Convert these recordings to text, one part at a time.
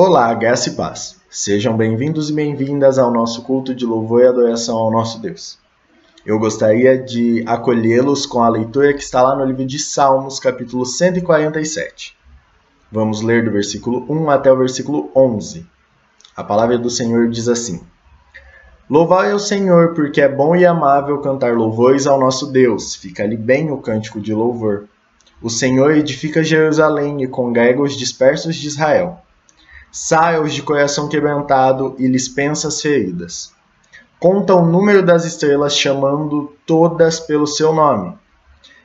Olá, graça e paz. Sejam bem-vindos e bem-vindas ao nosso culto de louvor e adoração ao nosso Deus. Eu gostaria de acolhê-los com a leitura que está lá no livro de Salmos, capítulo 147. Vamos ler do versículo 1 até o versículo 11. A palavra do Senhor diz assim: Louvai ao Senhor, porque é bom e amável cantar louvores ao nosso Deus. Fica-lhe bem o cântico de louvor. O Senhor edifica Jerusalém e congrega os dispersos de Israel. Sara os de coração quebrantado e lhes pensa as feridas. Conta o número das estrelas, chamando todas pelo seu nome.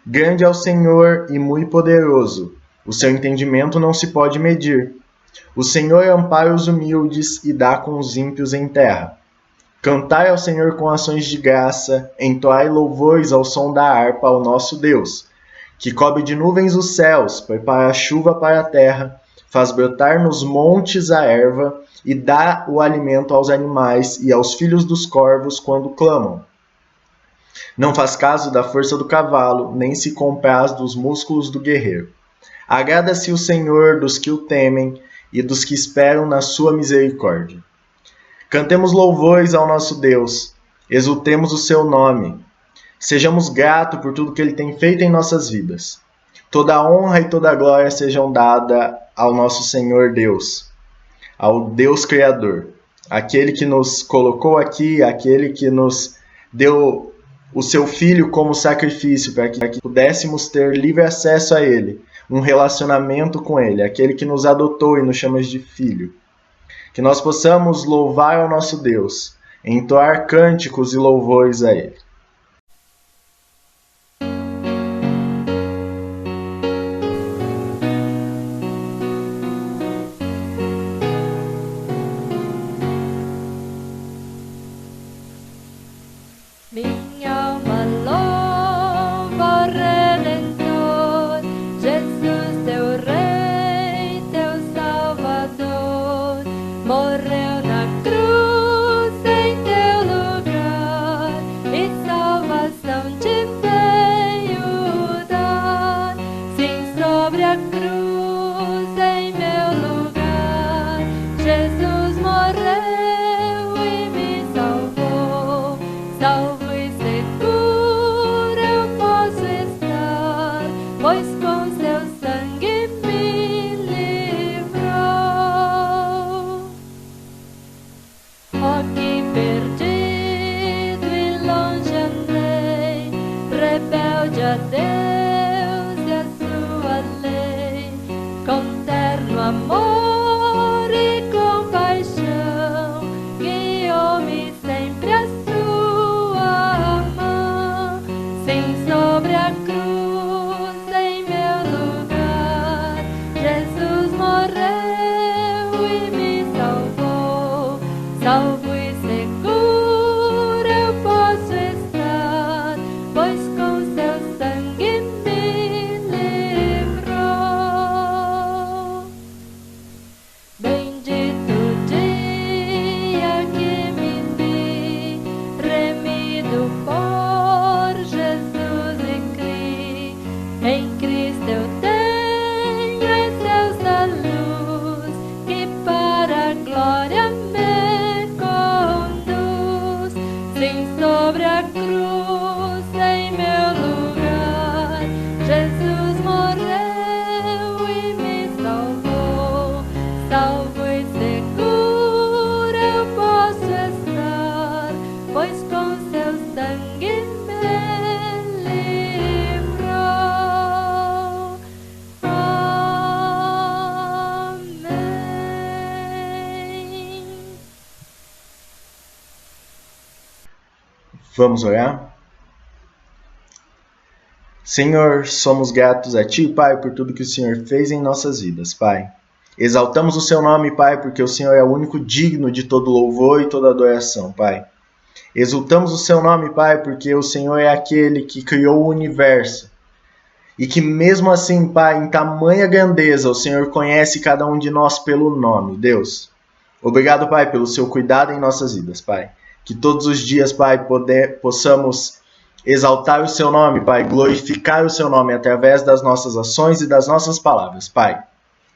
Grande é o Senhor e muito poderoso. O seu entendimento não se pode medir. O Senhor ampara os humildes e dá com os ímpios em terra. Cantai ao Senhor com ações de graça, entoai louvores ao som da harpa ao nosso Deus, que cobre de nuvens os céus, prepara a chuva para a terra, faz brotar nos montes a erva e dá o alimento aos animais e aos filhos dos corvos quando clamam. Não faz caso da força do cavalo, nem se compraz dos músculos do guerreiro. Agrada-se o Senhor dos que o temem e dos que esperam na sua misericórdia. Cantemos louvores ao nosso Deus, exultemos o seu nome. Sejamos gratos por tudo que ele tem feito em nossas vidas. Toda a honra e toda a glória sejam dadas ao nosso Senhor Deus, ao Deus Criador, aquele que nos colocou aqui, aquele que nos deu o seu Filho como sacrifício para que pudéssemos ter livre acesso a Ele, um relacionamento com Ele, aquele que nos adotou e nos chama de filho. Que nós possamos louvar ao nosso Deus, entoar cânticos e louvores a Ele. Minha alma louva o Redentor, Jesus, teu Rei, teu Salvador, morreu na cruz em teu lugar e salvação te veio dar. Sim, sobre a cruz em meu lugar, Jesus morreu e me salvou. Salvo e seguro eu posso estar, pois com seu sangue me livrou. Oh, que perdido e longe andei, rebelde a Deus e a sua lei, com terno amor e compaixão, guiou-me sempre a sobre a cruz em meu lugar, Jesus morreu e me salvou. Salvo e seguro eu posso estar, pois com seu sangue me livrou. Bendito o dia que me vi, remido por Jesus e criei. Em Cristo eu tenho em Deus a luz, que para a glória me conduz. Sim, sobre a cruz em meu lugar, Jesus morreu e me salvou. Salvo e seguro eu posso estar, pois com seu sangue me livrou. Amém. Vamos orar? Senhor, somos gratos a Ti, Pai, por tudo que o Senhor fez em nossas vidas, Pai. Exaltamos o Seu nome, Pai, porque o Senhor é o único digno de todo louvor e toda adoração, Pai. Exultamos o Seu nome, Pai, porque o Senhor é aquele que criou o universo. E que mesmo assim, Pai, em tamanha grandeza, o Senhor conhece cada um de nós pelo nome, Deus. Obrigado, Pai, pelo Seu cuidado em nossas vidas, Pai. Que todos os dias, Pai, possamos exaltar o Seu nome, Pai, glorificar o Seu nome através das nossas ações e das nossas palavras, Pai.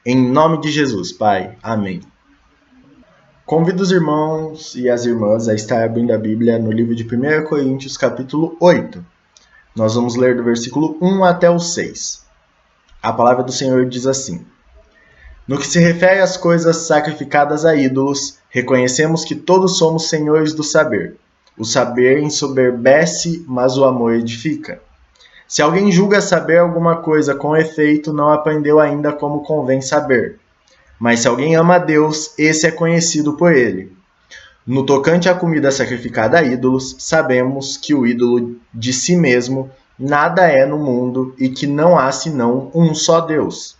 Em nome de Jesus, Pai. Amém. Convido os irmãos e as irmãs a estar abrindo a Bíblia no livro de 1 Coríntios, capítulo 8. Nós vamos ler do versículo 1 até o 6. A palavra do Senhor diz assim: No que se refere às coisas sacrificadas a ídolos, reconhecemos que todos somos senhores do saber. O saber ensoberbece, mas o amor edifica. Se alguém julga saber alguma coisa com efeito, não aprendeu ainda como convém saber. Mas se alguém ama a Deus, esse é conhecido por ele. No tocante à comida sacrificada a ídolos, sabemos que o ídolo de si mesmo nada é no mundo e que não há senão um só Deus.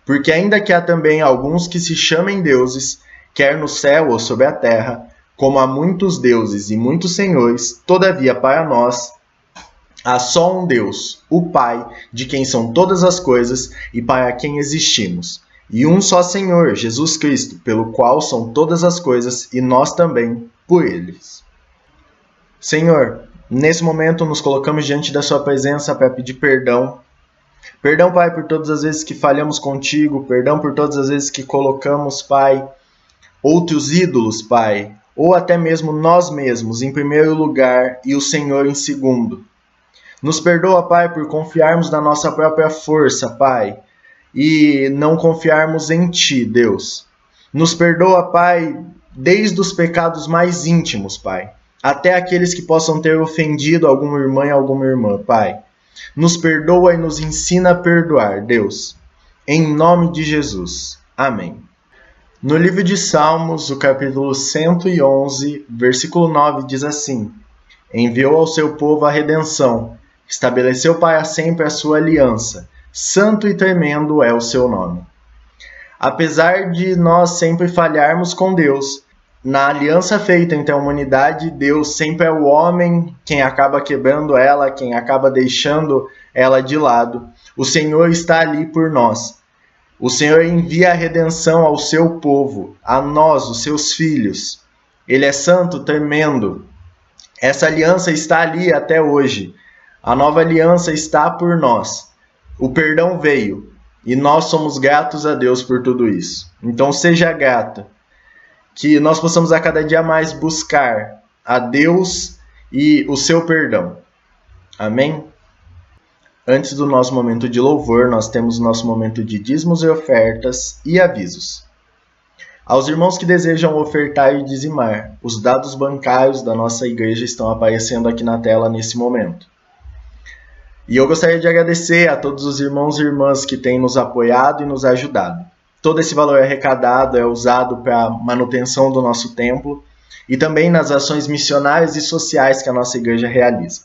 Porque ainda que há também alguns que se chamem deuses, quer no céu ou sobre a terra, como há muitos deuses e muitos senhores, todavia para nós há só um Deus, o Pai, de quem são todas as coisas e para quem existimos. E um só Senhor, Jesus Cristo, pelo qual são todas as coisas e nós também por eles. Senhor, nesse momento nos colocamos diante da sua presença para pedir perdão. Perdão, Pai, por todas as vezes que falhamos contigo. Perdão por todas as vezes que colocamos, Pai, outros ídolos, Pai, ou até mesmo nós mesmos em primeiro lugar e o Senhor em segundo. Nos perdoa, Pai, por confiarmos na nossa própria força, Pai, e não confiarmos em Ti, Deus. Nos perdoa, Pai, desde os pecados mais íntimos, Pai, até aqueles que possam ter ofendido alguma irmã e alguma irmã, Pai. Nos perdoa e nos ensina a perdoar, Deus. Em nome de Jesus. Amém. No livro de Salmos, o capítulo 111, versículo 9, diz assim: Enviou ao seu povo a redenção, estabeleceu para sempre a sua aliança. Santo e tremendo é o seu nome. Apesar de nós sempre falharmos com Deus, na aliança feita entre a humanidade, Deus sempre é o homem quem acaba quebrando ela, quem acaba deixando ela de lado. O Senhor está ali por nós. O Senhor envia a redenção ao seu povo, a nós, os seus filhos. Ele é santo, tremendo. Essa aliança está ali até hoje. A nova aliança está por nós. O perdão veio e nós somos gratos a Deus por tudo isso. Então seja grato, que nós possamos a cada dia mais buscar a Deus e o seu perdão. Amém? Antes do nosso momento de louvor, nós temos o nosso momento de dízimos e ofertas e avisos. Aos irmãos que desejam ofertar e dizimar, os dados bancários da nossa igreja estão aparecendo aqui na tela nesse momento. E eu gostaria de agradecer a todos os irmãos e irmãs que têm nos apoiado e nos ajudado. Todo esse valor arrecadado é usado para a manutenção do nosso templo e também nas ações missionárias e sociais que a nossa igreja realiza.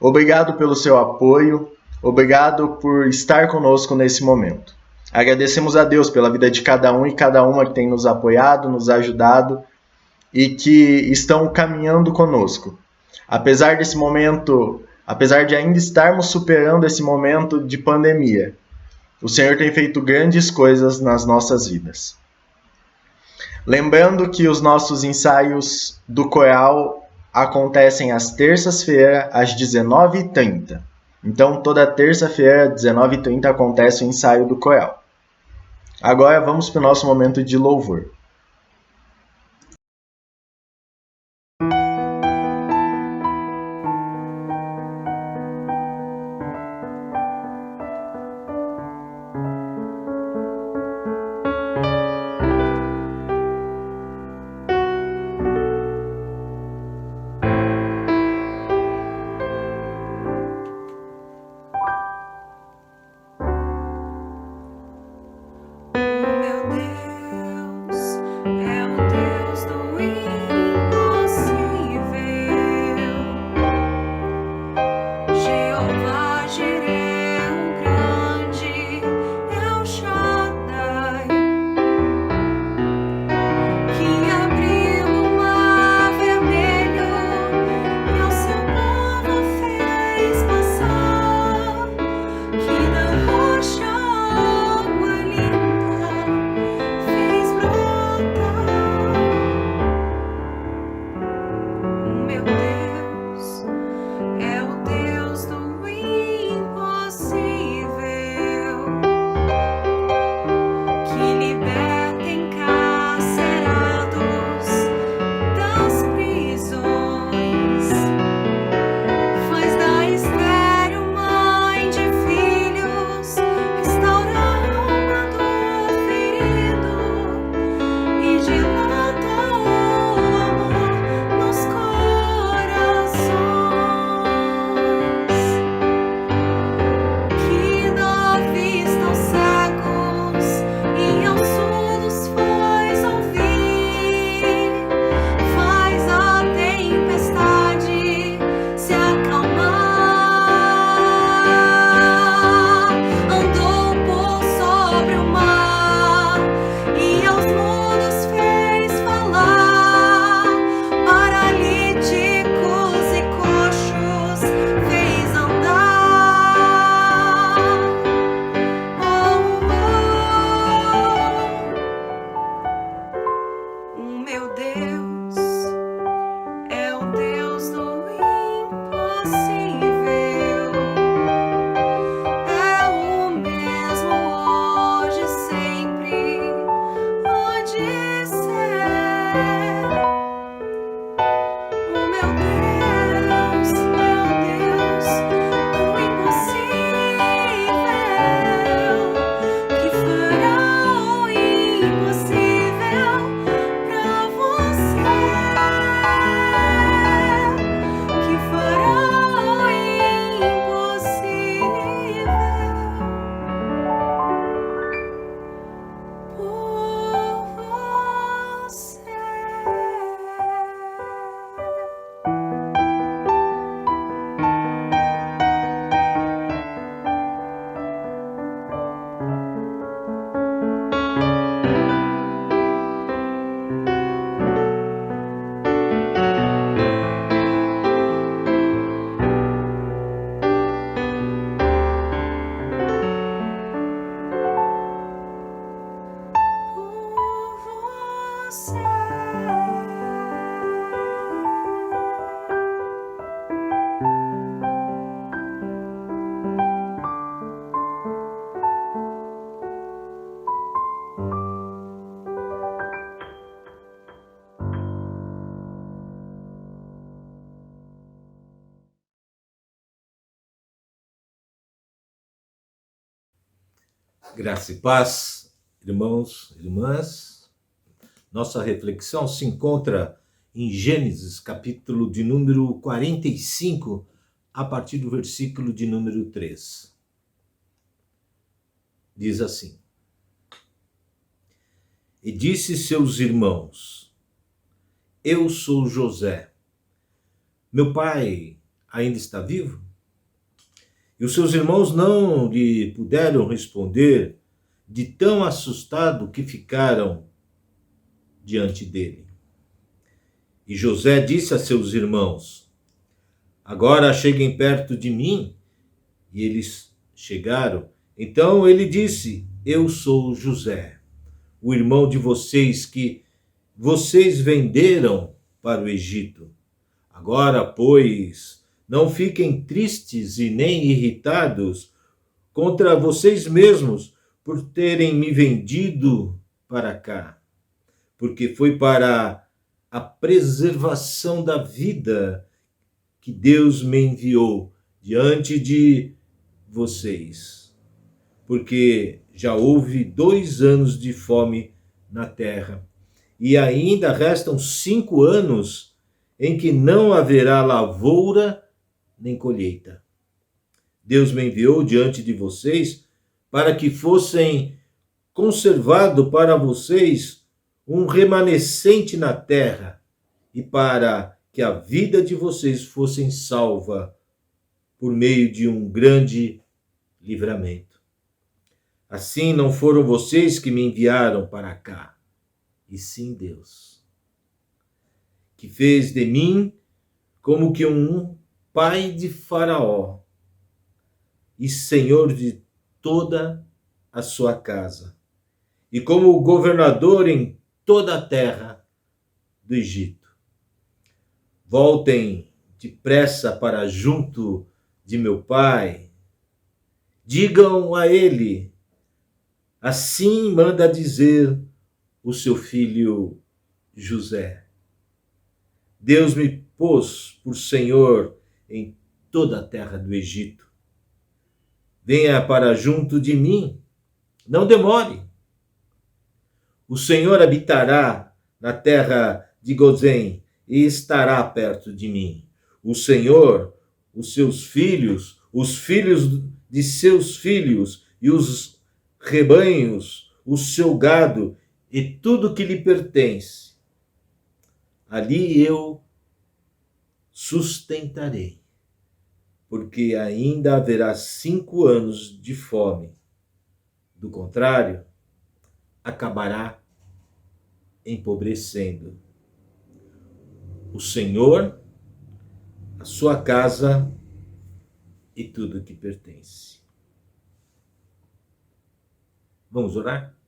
Obrigado pelo seu apoio, obrigado por estar conosco nesse momento. Agradecemos a Deus pela vida de cada um e cada uma que tem nos apoiado, nos ajudado e que estão caminhando conosco. Apesar desse momento, apesar de ainda estarmos superando esse momento de pandemia, o Senhor tem feito grandes coisas nas nossas vidas. Lembrando que os nossos ensaios do coral acontecem às terças-feiras, às 19h30. Então, toda terça-feira, às 19h30, acontece o ensaio do coral. Agora, vamos para o nosso momento de louvor. Meu Deus é o Deus do impossível. Graça e paz, irmãos, irmãs. Nossa reflexão se encontra em Gênesis, capítulo de número 45, a partir do versículo de número 3. Diz assim: E disse seus irmãos: Eu sou José. Meu pai ainda está vivo? E os seus irmãos não lhe puderam responder, de tão assustado que ficaram diante dele. E José disse a seus irmãos: Agora cheguem perto de mim. E eles chegaram. Então ele disse: Eu sou José, o irmão de vocês que vocês venderam para o Egito. Agora, pois, não fiquem tristes e nem irritados contra vocês mesmos por terem me vendido para cá, porque foi para a preservação da vida que Deus me enviou diante de vocês, porque já houve 2 anos de fome na terra, e ainda restam 5 anos em que não haverá lavoura nem colheita. Deus me enviou diante de vocês para que fossem conservado para vocês um remanescente na terra e para que a vida de vocês fosse salva por meio de um grande livramento. Assim não foram vocês que me enviaram para cá, e sim Deus, que fez de mim como que um pai de Faraó e senhor de toda a sua casa, e como governador em toda a terra do Egito. Voltem depressa para junto de meu pai. Digam a ele: assim manda dizer o seu filho José. Deus me pôs por senhor em toda a terra do Egito. Venha para junto de mim, não demore. O Senhor habitará na terra de Gozém e estará perto de mim. O Senhor, os seus filhos, os filhos de seus filhos e os rebanhos, o seu gado e tudo que lhe pertence. Ali eu sustentarei, porque ainda haverá 5 anos de fome. Do contrário, acabará empobrecendo o Senhor, a sua casa e tudo que pertence. Vamos orar?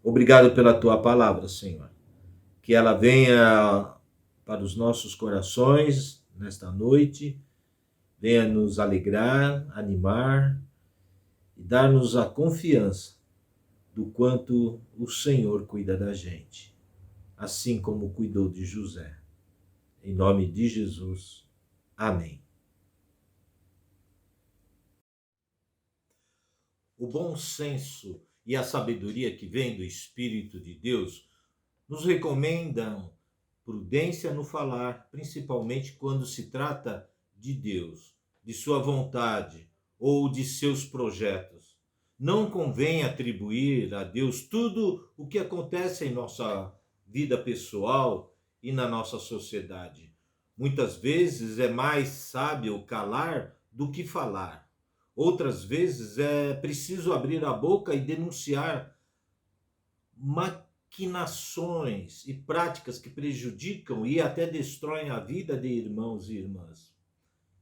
Obrigado pela tua palavra, Senhor. Que ela venha para os nossos corações nesta noite, venha nos alegrar, animar e dar-nos a confiança do quanto o Senhor cuida da gente, assim como cuidou de José. Em nome de Jesus. Amém. O bom senso e a sabedoria que vem do Espírito de Deus nos recomendam prudência no falar, principalmente quando se trata de Deus, de sua vontade ou de seus projetos. Não convém atribuir a Deus tudo o que acontece em nossa vida pessoal e na nossa sociedade. Muitas vezes é mais sábio calar do que falar. Outras vezes é preciso abrir a boca e denunciar maquinações e práticas que prejudicam e até destroem a vida de irmãos e irmãs.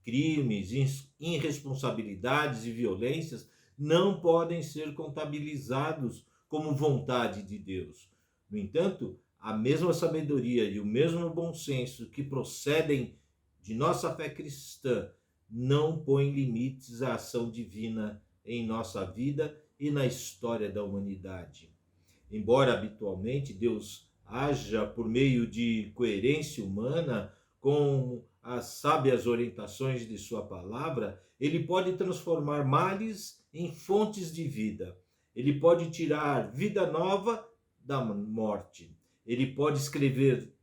Crimes, irresponsabilidades e violências não podem ser contabilizados como vontade de Deus. No entanto, a mesma sabedoria e o mesmo bom senso que procedem de nossa fé cristã não põem limites à ação divina em nossa vida e na história da humanidade. Embora habitualmente Deus haja por meio de coerência humana com as sábias orientações de sua palavra, ele pode transformar males em fontes de vida. Ele pode tirar vida nova da morte. Ele pode escrever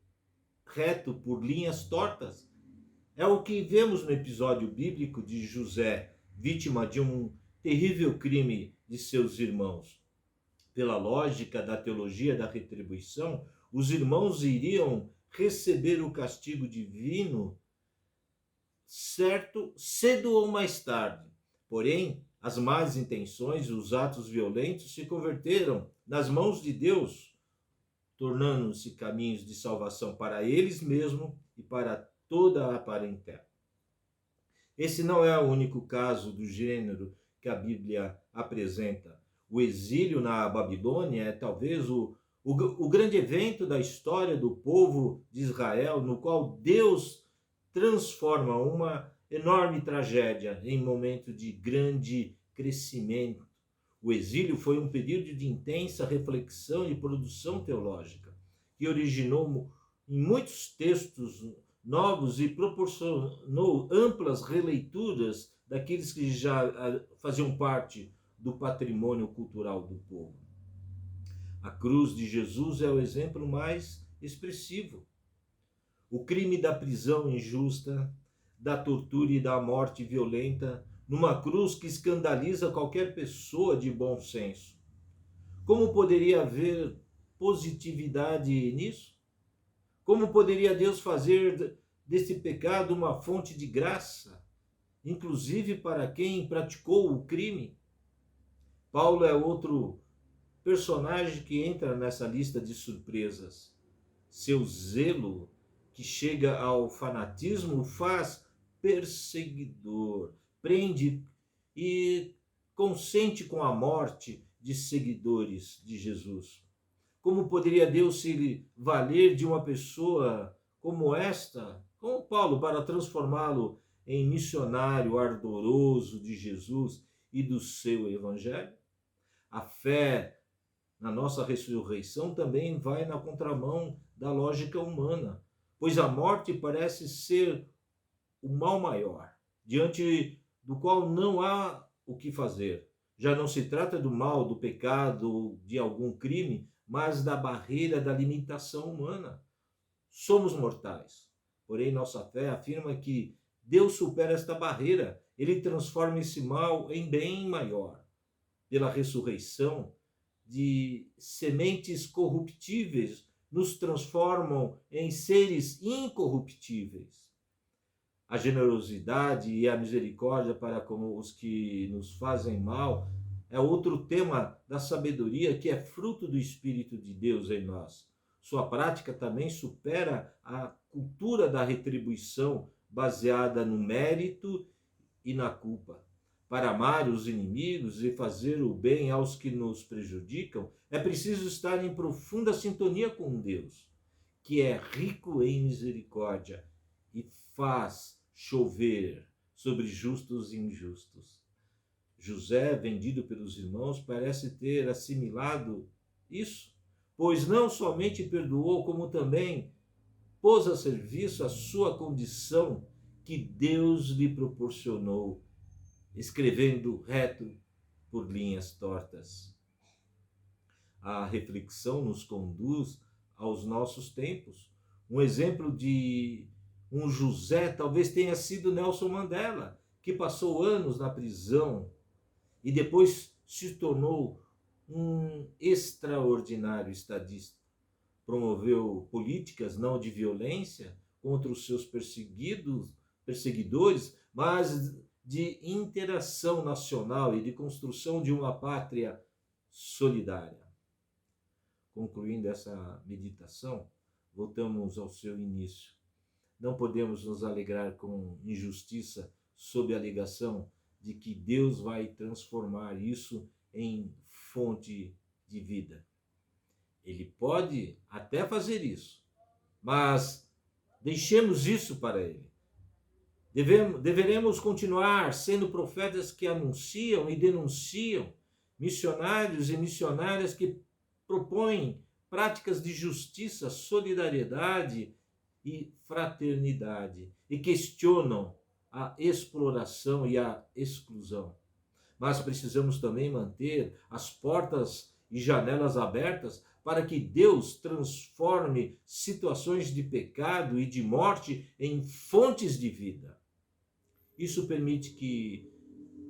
reto por linhas tortas. É o que vemos no episódio bíblico de José, vítima de um terrível crime de seus irmãos. Pela lógica da teologia da retribuição, os irmãos iriam receber o castigo divino certo, cedo ou mais tarde. Porém, as más intenções e os atos violentos se converteram nas mãos de Deus, tornando-se caminhos de salvação para eles mesmos e para toda a parentela. Esse não é o único caso do gênero que a Bíblia apresenta. O exílio na Babilônia é talvez o grande evento da história do povo de Israel, no qual Deus transforma uma enorme tragédia em momento de grande crescimento. O exílio foi um período de intensa reflexão e produção teológica, que originou em muitos textos novos e proporcionou amplas releituras daqueles que já faziam parte do patrimônio cultural do povo. A cruz de Jesus é o exemplo mais expressivo. O crime da prisão injusta, da tortura e da morte violenta, numa cruz que escandaliza qualquer pessoa de bom senso. Como poderia haver positividade nisso? Como poderia Deus fazer desse pecado uma fonte de graça, inclusive para quem praticou o crime? Paulo é outro personagem que entra nessa lista de surpresas. Seu zelo, que chega ao fanatismo, o faz perseguidor, prende e consente com a morte de seguidores de Jesus. Como poderia Deus se valer de uma pessoa como esta, como Paulo, para transformá-lo em missionário ardoroso de Jesus e do seu evangelho? A fé na nossa ressurreição também vai na contramão da lógica humana, pois a morte parece ser o mal maior, diante do qual não há o que fazer. Já não se trata do mal, do pecado, de algum crime, mas da barreira da limitação humana. Somos mortais, porém nossa fé afirma que Deus supera esta barreira, ele transforma esse mal em bem maior. Pela ressurreição, de sementes corruptíveis nos transformam em seres incorruptíveis. A generosidade e a misericórdia para com os que nos fazem mal é outro tema da sabedoria que é fruto do Espírito de Deus em nós. Sua prática também supera a cultura da retribuição baseada no mérito e na culpa. Para amar os inimigos e fazer o bem aos que nos prejudicam, é preciso estar em profunda sintonia com Deus, que é rico em misericórdia e faz chover sobre justos e injustos. José, vendido pelos irmãos, parece ter assimilado isso, pois não somente perdoou, como também pôs a serviço a sua condição que Deus lhe proporcionou, escrevendo reto por linhas tortas. A reflexão nos conduz aos nossos tempos. Um exemplo de um José talvez tenha sido Nelson Mandela, que passou anos na prisão e depois se tornou um extraordinário estadista. Promoveu políticas não de violência contra os seus perseguidores, mas de interação nacional e de construção de uma pátria solidária. Concluindo essa meditação, voltamos ao seu início. Não podemos nos alegrar com injustiça sob a alegação de que Deus vai transformar isso em fonte de vida. Ele pode até fazer isso, mas deixemos isso para ele. Deveremos continuar sendo profetas que anunciam e denunciam, missionários e missionárias que propõem práticas de justiça, solidariedade e fraternidade e questionam a exploração e a exclusão. mas precisamos também manter as portas e janelas abertas para que Deus transforme situações de pecado e de morte em fontes de vida. Isso permite que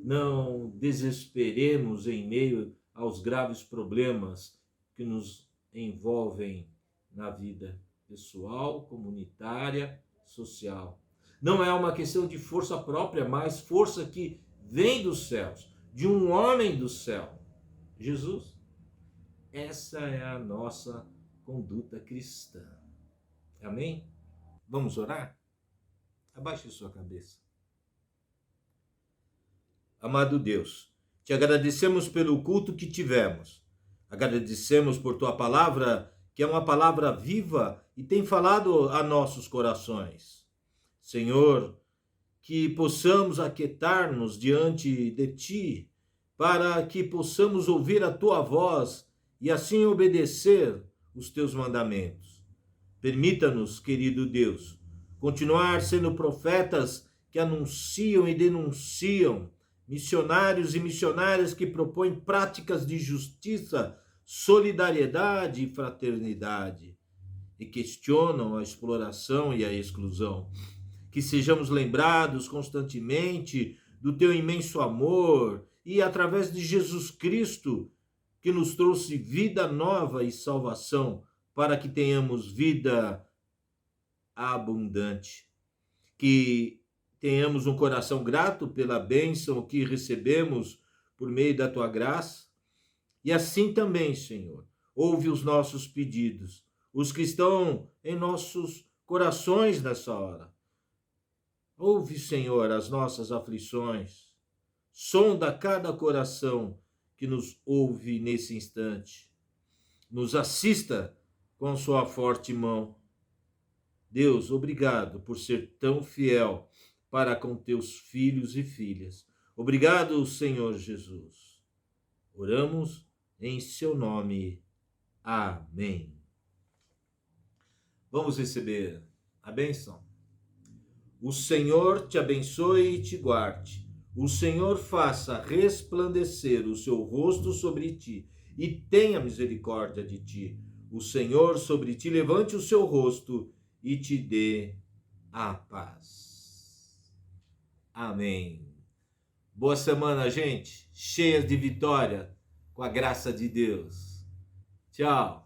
não desesperemos em meio aos graves problemas que nos envolvem na vida pessoal, comunitária, social. Não é uma questão de força própria, mas força que vem dos céus, de um homem do céu, Jesus. Essa é a nossa conduta cristã. Amém? Vamos orar? Abaixe sua cabeça. Amado Deus, te agradecemos pelo culto que tivemos. Agradecemos por tua palavra, que é uma palavra viva e tem falado a nossos corações. Senhor, que possamos aquietar-nos diante de ti, para que possamos ouvir a tua voz e assim obedecer os teus mandamentos. Permita-nos, querido Deus, continuar sendo profetas que anunciam e denunciam, missionários e missionárias que propõem práticas de justiça, solidariedade e fraternidade, e questionam a exploração e a exclusão. Que sejamos lembrados constantemente do teu imenso amor e através de Jesus Cristo, que nos trouxe vida nova e salvação, para que tenhamos vida abundante. Que tenhamos um coração grato pela bênção que recebemos por meio da tua graça. E assim também, Senhor, ouve os nossos pedidos, os que estão em nossos corações nessa hora. Ouve, Senhor, as nossas aflições. Sonda cada coração que nos ouve nesse instante. Nos assista com sua forte mão. Deus, obrigado por ser tão fiel para com teus filhos e filhas. Obrigado, Senhor Jesus. Oramos em seu nome. Amém. Vamos receber a bênção. O Senhor te abençoe e te guarde. O Senhor faça resplandecer o seu rosto sobre ti e tenha misericórdia de ti. O Senhor sobre ti levante o seu rosto e te dê a paz. Amém. Boa semana, gente. Cheias de vitória, com a graça de Deus. Tchau.